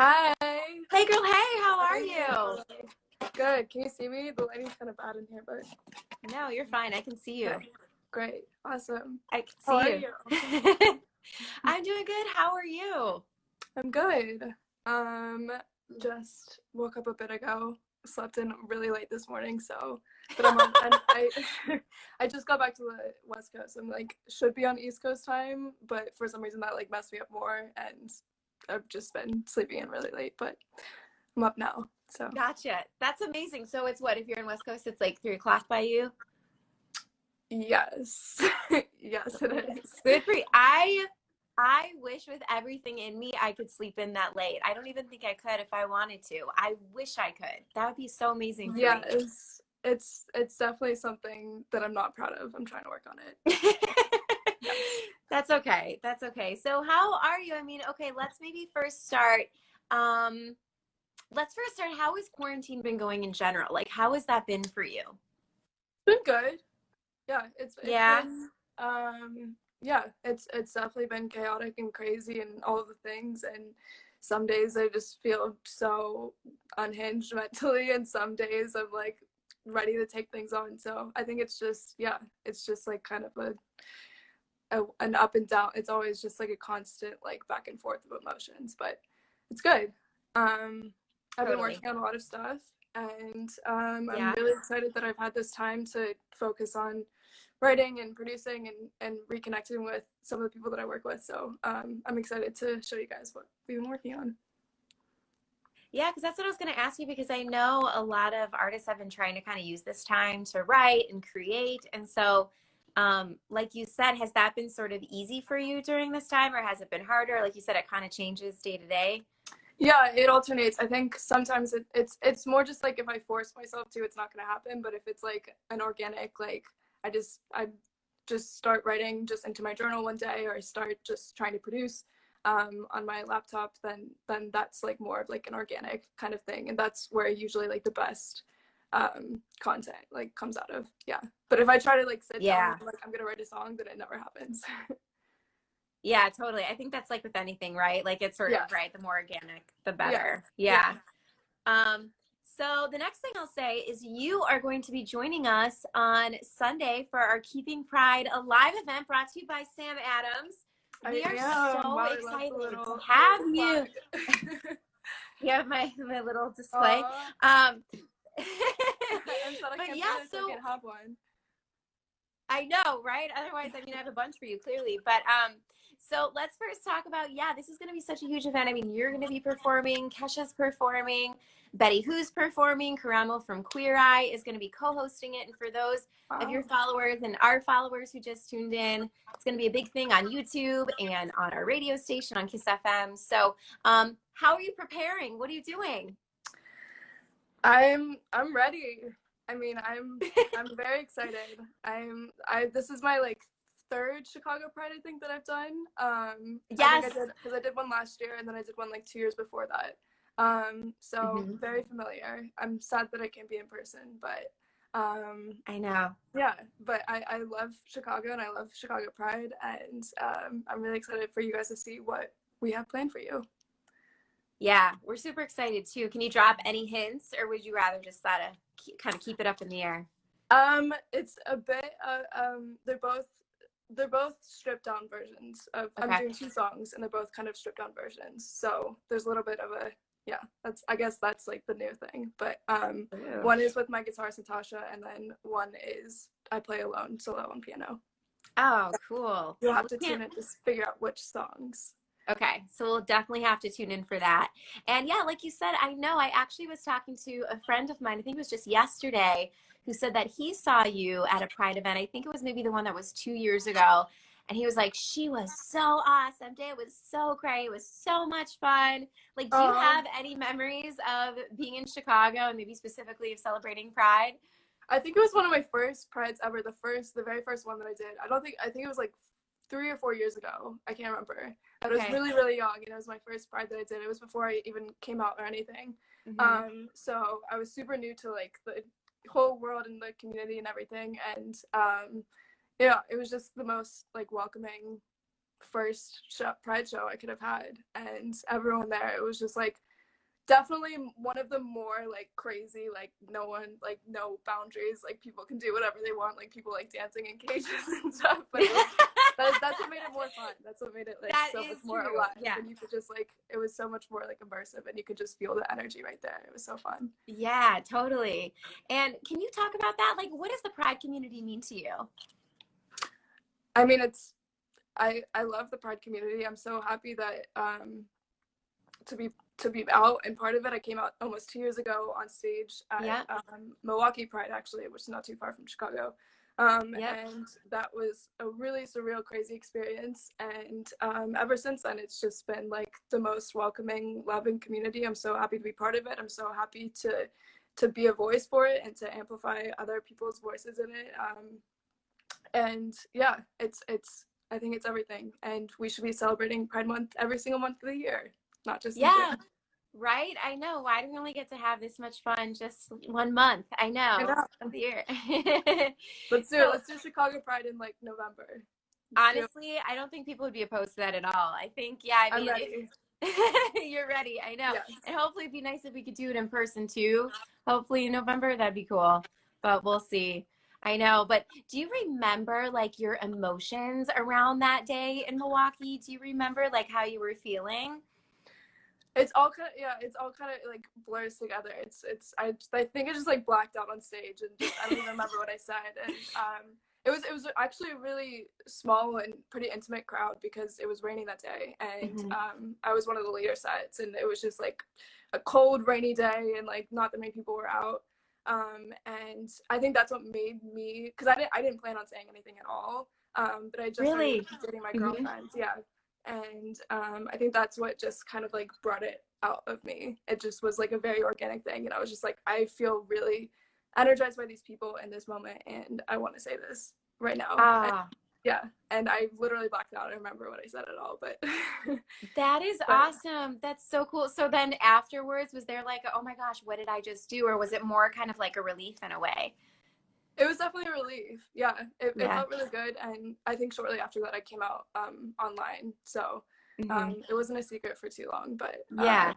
Hi. Hey girl, hey, how are you? Good. Can you see me? The lighting's kind of bad in here, but No, you're fine. I can see you. great. Awesome. I can How are see you? I'm doing good. How are you? I'm good. Just woke up a bit ago. Slept in really late this morning, but I just got back to the West Coast. I'm like should be on East Coast time, but for some reason that like messed me up more, and I've just been sleeping in really late, but I'm up now. So Gotcha. That's amazing. So it's what, if you're in West Coast, it's like 3 o'clock by you? yes. Yes, it is. Good for you. I wish with everything in me I could sleep in that late. I don't even think I could if I wanted to. I wish I could. That would be so amazing for me. Yes, it's definitely something that I'm not proud of. I'm trying to work on it. Yes. That's okay. That's okay. So how are you? I mean, okay, let's maybe first start. How has quarantine been going in general? Like, how has that been for you? It's been good. Yeah, it's Yeah. been yeah, it's definitely been chaotic and crazy and all of the things, and some days I just feel so unhinged mentally, and some days I'm like ready to take things on. So I think it's just like kind of an up and down. It's always just like a constant like back and forth of emotions, but it's good. I've been working on a lot of stuff, and I'm really excited that I've had this time to focus on writing and producing and reconnecting with some of the people that I work with. So I'm excited to show you guys what we've been working on. Yeah, because that's what I was going to ask you, because I know a lot of artists have been trying to kind of use this time to write and create. And so, like you said, has that been sort of easy for you during this time, or has it been harder? Like you said, it kind of changes day to day. Yeah, it alternates. I think sometimes it's more just like if I force myself to, it's not going to happen. But if it's like an organic, like I just start writing just into my journal one day, or I start just trying to produce on my laptop, then that's like more of like an organic kind of thing, and that's where usually like the best content like comes out of. Yeah, but if I try to like sit down and, like I'm gonna write a song, then it never happens. Yeah, totally. I think that's like with anything, right? Like it's sort of right. The more organic, the better. Yeah. So the next thing I'll say is you are going to be joining us on Sunday for our Keeping Pride Alive event, brought to you by Sam Adams. We are so excited to have you. You have my little display. I'm sad I can't have one. I know, right? Otherwise, I mean, I have a bunch for you, clearly. But so let's first talk about, this is going to be such a huge event. I mean, you're going to be performing, Kesha's performing, Betty Who's performing, Karamo from Queer Eye is going to be co-hosting it. And for those of your followers and our followers who just tuned in, it's going to be a big thing on YouTube and on our radio station on Kiss FM. So how are you preparing? What are you doing? I'm ready. I mean, I'm very excited. This is my like third Chicago Pride I think that I've done. Yes, because I did one last year, and then I did one like 2 years before that. So very familiar. I'm sad that I can't be in person, but I know. Yeah, but I love Chicago, and I love Chicago Pride, and I'm really excited for you guys to see what we have planned for you. Yeah, we're super excited too. Can you drop any hints, or would you rather just kind of keep it up in the air? It's a bit. They're both stripped down versions of. I'm doing 2 songs, and they're both kind of stripped down versions. So there's a little bit of a I guess that's like the new thing. But one is with my guitarist Natasha, and then one is I play alone, solo on piano. Oh, cool. You'll have to tune in to figure out which songs. Okay, so we'll definitely have to tune in for that. And yeah, like you said, I know I actually was talking to a friend of mine, I think it was just yesterday, who said that he saw you at a Pride event. I think it was maybe the one that was 2 years ago. And he was like, she was so awesome. Day was so great. It was so much fun. Like, do you have any memories of being in Chicago, and maybe specifically of celebrating Pride? I think it was one of my first Prides ever. The very first one that I did. I think it was like 3 or 4 years ago. I can't remember. I was really, really young, and it was my first Pride that I did. It was before I even came out or anything. So I was super new to like the whole world and the community and everything. And it was just the most like welcoming first Pride show I could have had. And everyone there, it was just like definitely one of the more like crazy, like no one, like no boundaries, like people can do whatever they want, like people like dancing in cages and stuff. But it was that's what made it more fun. That's what made it like That so is much more true. alive. Yeah. And you could just like it was so much more like immersive, and you could just feel the energy right there. It was so fun. Yeah, totally. And can you talk about that? Like, what does the Pride community mean to you? I mean, it's I love the Pride community. I'm so happy that to be out and part of it. I came out almost 2 years ago on stage at Yeah. Milwaukee Pride, actually, which is not too far from Chicago. Yep. And that was a really surreal, crazy experience. And ever since then, it's just been like the most welcoming, loving community. I'm so happy to be part of it. I'm so happy to be a voice for it and to amplify other people's voices in it. And yeah, it's I think it's everything. And we should be celebrating Pride Month every single month of the year, not just in Yeah. June. Right? I know. Why do we only get to have this much fun just 1 month? I I know. know. The year. So Let's do Chicago Pride in like November. Let's do it. honestly, I don't think people would be opposed to that at all. I think, yeah, I I'm mean, ready. if you're ready, I know. Yes. And hopefully it'd be nice if we could do it in person too. Hopefully in November, that'd be cool. But we'll see. I know. But do you remember like your emotions around that day in Milwaukee? Do you remember like how you were feeling? It's all kind of it's all kind of like blurs together. I think I just like blacked out on stage and just I don't even remember what I said. And it was actually a really small and pretty intimate crowd because it was raining that day, and Mhm. I was one of the later sets, and it was just like a cold, rainy day, and like not that many people were out. And I think that's what made me, because I didn't plan on saying anything at all. But I just started Really? dating my Hmm. girlfriend, yeah. And I think that's what just kind of like brought it out of me. It just was like a very organic thing, and I was just like, I feel really energized by these people in this moment, and I want to say this right now. And, Ah, yeah, and I literally blacked out. I don't remember what I said at all, but that is but awesome. That's so cool. So then afterwards, was there like, oh my gosh, what did I just do? Or was it more kind of like a relief in a way? it was definitely a relief. Yeah, it Yeah. felt really good, and I think shortly after that I came out online, so Hmm. it wasn't a secret for too long, but Yeah.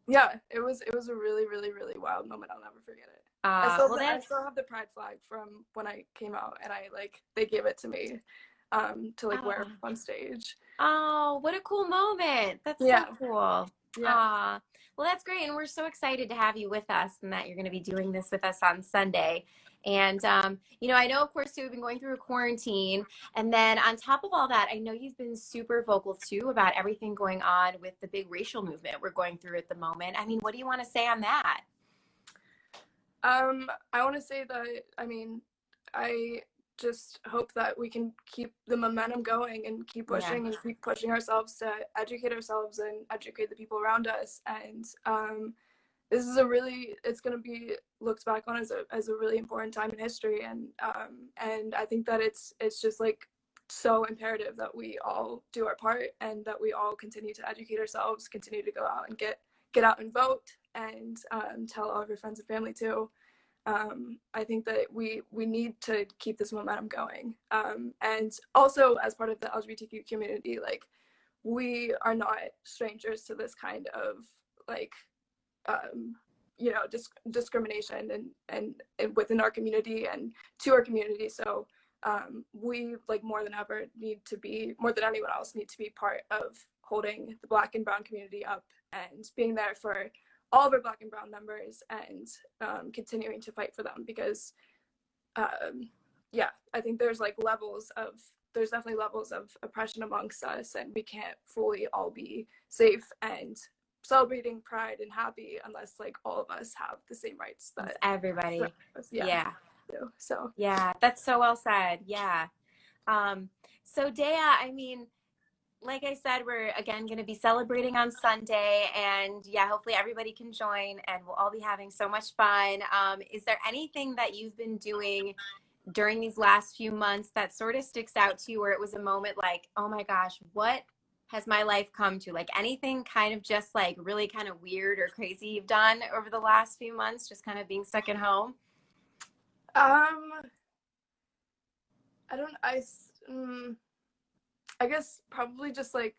yeah, it was a really, really, really wild moment. I'll never forget it. Well, I that's, still have the pride flag from when I came out, and I like they gave it to me to like wear ah. on stage. Oh, what a cool moment. That's so Yeah, cool. yeah. Ah, well, that's great. And we're so excited to have you with us and that you're going to be doing this with us on Sunday. And, I know, of course, too, we've been going through a quarantine. And then on top of all that, I know you've been super vocal, too, about everything going on with the big racial movement we're going through at the moment. I mean, what do you want to say on that? I want to say that, I mean, I just hope that we can keep the momentum going and keep Yeah. pushing and keep pushing ourselves to educate ourselves and educate the people around us. And this is it's going to be looked back on as a really important time in history. And I think that it's just like so imperative that we all do our part and that we all continue to educate ourselves, continue to go out and get out and vote, and tell all of your friends and family too. I think that we need to keep this momentum going. And also as part of the LGBTQ community, like we are not strangers to this kind of like um, discrimination and within our community and to our community. So we like more than ever need to be more than anyone else need to be part of holding the Black and Brown community up and being there for all of our Black and Brown members and continuing to fight for them because yeah, I think there's definitely levels of oppression amongst us, and we can't fully all be safe and celebrating pride and happy unless like all of us have the same rights It's that everybody. yeah Yeah. do. So Yeah. That's so well said. Yeah. Um, so Dea, I mean, like I said, we're again going to be celebrating on Sunday, and yeah, hopefully everybody can join, and we'll all be having so much fun. Is there anything that you've been doing during these last few months that sort of sticks out to you, where it was a moment like, oh my gosh, what has my life come to? Like anything kind of just like really kind of weird or crazy you've done over the last few months, just kind of being stuck at home? um I don't I guess probably just like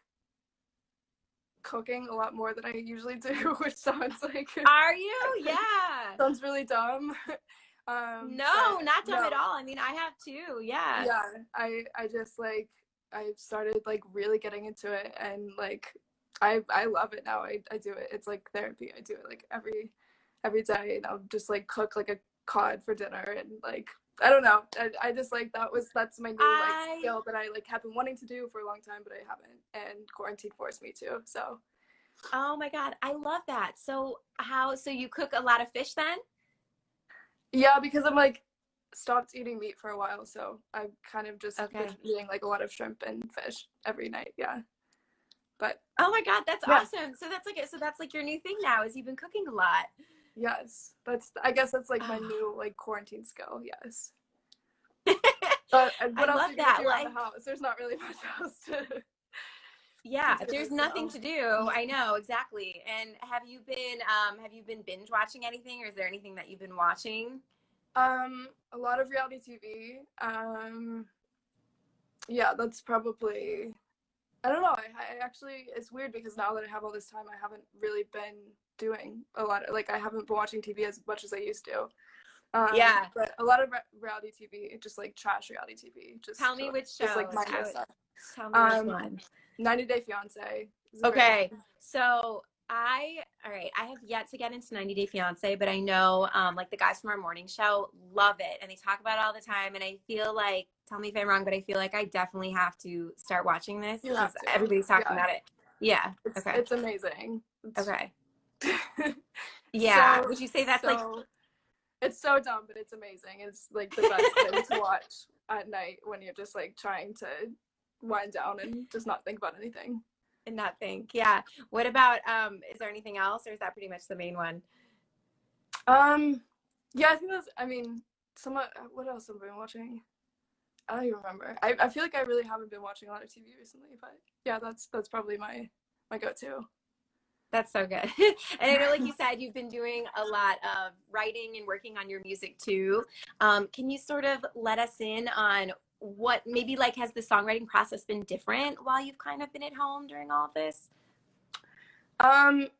cooking a lot more than I usually do, which sounds like Are you? Yeah. sounds really dumb. No, not dumb no, at all. I mean, I have too. Yeah. yeah, I just like I started like really getting into it, and like I love it now. I do it. It's like therapy. I do it like every day, and I'll just like cook like a cod for dinner, and like I don't know. I just like that's my new like skill that I like have been wanting to do for a long time, but I haven't, and quarantine forced me to. So. Oh my God, I love that. So so you cook a lot of fish then? Yeah, because I'm like stopped eating meat for a while, so I've kind of just Okay. been eating like a lot of shrimp and fish every night. Yeah, but Oh my God, that's yeah. awesome. So that's like your new thing now is you've been cooking a lot. Yes, I guess that's like my Oh. new like quarantine skill. Yes. But I what else are love you gonna that. do around the house? There's not really much else to Yeah, do. there's nothing So to do. I know, exactly. And have you been binge watching anything, or is there anything that you've been watching? a lot of reality TV. Yeah, that's probably. I don't know. I actually it's weird because now that I have all this time, I haven't really been doing a lot of like I haven't been watching TV as much as I used to. Yeah. But a lot of reality TV, just like trash reality TV, Tell me which just like shows. mindless stuff. Tell me which one. 90 Day Fiance. Okay. So all right, I have yet to get into 90 Day Fiance, but I know like the guys from our morning show love it and they talk about it all the time. And I feel like, tell me if I'm wrong, but I feel like I definitely have to start watching this because everybody's talking about it. Yeah. Okay. It's amazing. Okay. Yeah. So, Would you say that's like, it's so dumb, but it's amazing. It's like the best thing to watch at night when you're just like trying to wind down and just not think about anything. and not think? Yeah. What about, is there anything else or is that pretty much the main one? Yeah, I think that's, I mean, what else have I been watching? I don't even remember. I feel like I really haven't been watching a lot of TV recently, but yeah, that's probably my go-to. That's so good. And I know, like you said, you've been doing a lot of writing and working on your music too. Can you sort of let us in on what maybe like has the songwriting process been different while you've kind of been at home during all of this?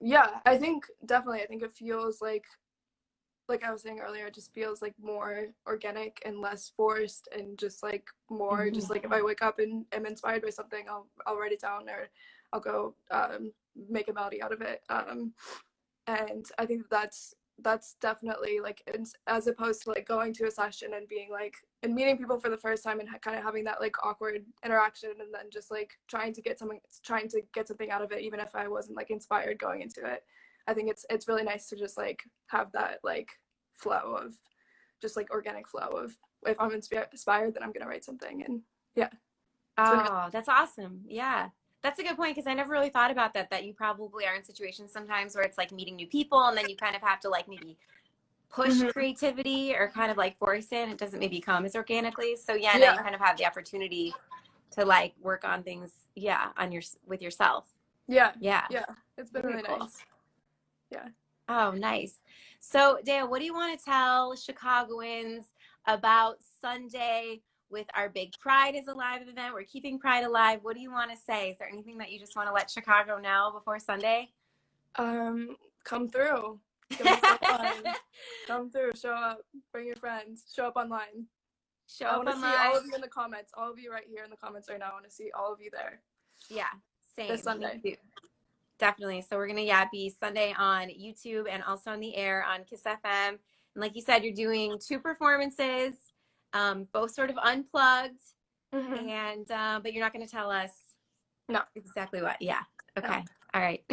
Yeah, I think definitely. I think it feels like I was saying earlier, it just feels like more organic and less forced, and just like more just like if I wake up and am inspired by something, I'll write it down, or I'll go make a melody out of it. And I think that's definitely like as opposed to like going to a session and being like and meeting people for the first time and kind of having that like awkward interaction, and then just like trying to get something out of it, even if I wasn't like inspired going into it. I think it's really nice to just like have that like flow of just like organic flow of if I'm inspired, then I'm gonna write something. And yeah. Oh, that's awesome. Yeah. That's a good point because I never really thought about that you probably are in situations sometimes where it's like meeting new people and then you kind of have to like maybe push creativity or kind of like force it and it doesn't maybe come as organically. So yeah, now you kind of have the opportunity to like work on things, with yourself. Yeah. It's been really cool. Nice. Yeah. Oh, nice. So Daya, what do you want to tell Chicagoans about Sunday with our big Pride is Alive event? We're keeping Pride alive. What do you want to say? Is there anything that you just want to let Chicago know before Sunday? Come through. Come through, show up, bring your friends, show up online. I want to see all of you in the comments, all of you right here in the comments right now. I want to see all of you there. Yeah, same. This Sunday. Definitely. So we're going to be Sunday on YouTube and also on the air on Kiss FM. And like you said, you're doing 2 performances, both sort of unplugged. And but you're not going to tell us exactly what. Yeah. Okay. No. All right.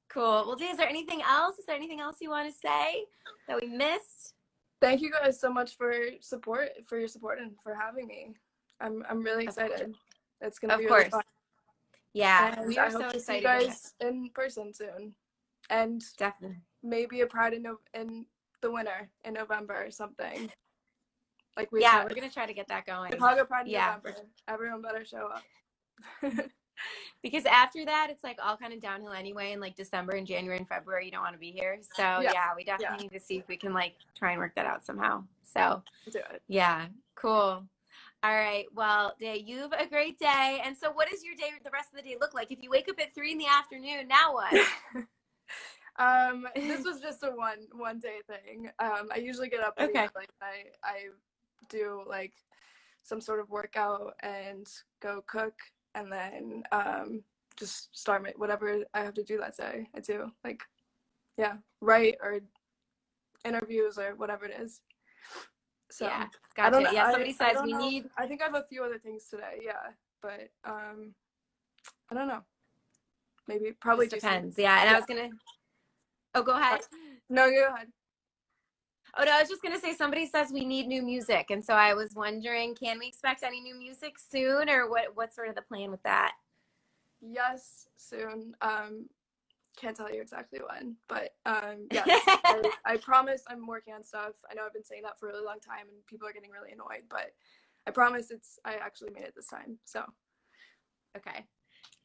Cool. Well, Daya, is there anything else? Is there anything else you want to say that we missed? Thank you guys so much for your support and for having me. I'm really excited. It's going to be really fun. Yeah, and we are I hope so to excited. See you guys in person soon, and definitely maybe a Pride in the winter in November or something. Like we're gonna try to get that going. Chicago Pride in November. Everyone better show up. Because after that, it's like all kind of downhill anyway. In like December and January and February, you don't want to be here. So we definitely need to see if we can like try and work that out somehow. So do it. Yeah, cool. All right. Well, Day, you have a great day. And so what does your day, the rest of the day look like? If you wake up at 3 in the afternoon, now what? This was just a one day thing. I usually get up pretty Okay. early. I do like some sort of workout and go cook, and then just start whatever I have to do that day. I do like, yeah, write or interviews or whatever it is. So Yeah. I don't Gotcha. know. Yeah. Somebody I says don't we know. need, I think I have a few other things today. Yeah, but I don't know. Maybe probably just do some. depends. Yeah. And I Yeah. was going to, oh, go ahead. No, go ahead. Oh, no, I was just going to say somebody says we need new music. And so I was wondering, can we expect any new music soon, or what's sort of the plan with that? Yes, soon. Can't tell you exactly when, but yes, I promise I'm working on stuff. I know I've been saying that for a really long time, and people are getting really annoyed, but I promise I actually made it this time. So Okay,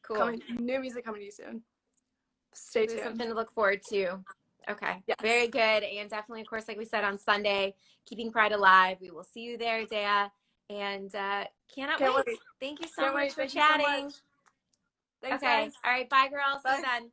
cool. new music coming to you soon. Stay There's tuned. something to look forward to. Okay, Yes. very good. And definitely, of course, like we said on Sunday, keeping Pride alive. We will see you there, Daya. And cannot Can't wait. wait. Thank you so Can't much wait. for Thank you so chatting. much. Thanks, Okay. guys. All right. Bye, girls. See you Bye. then.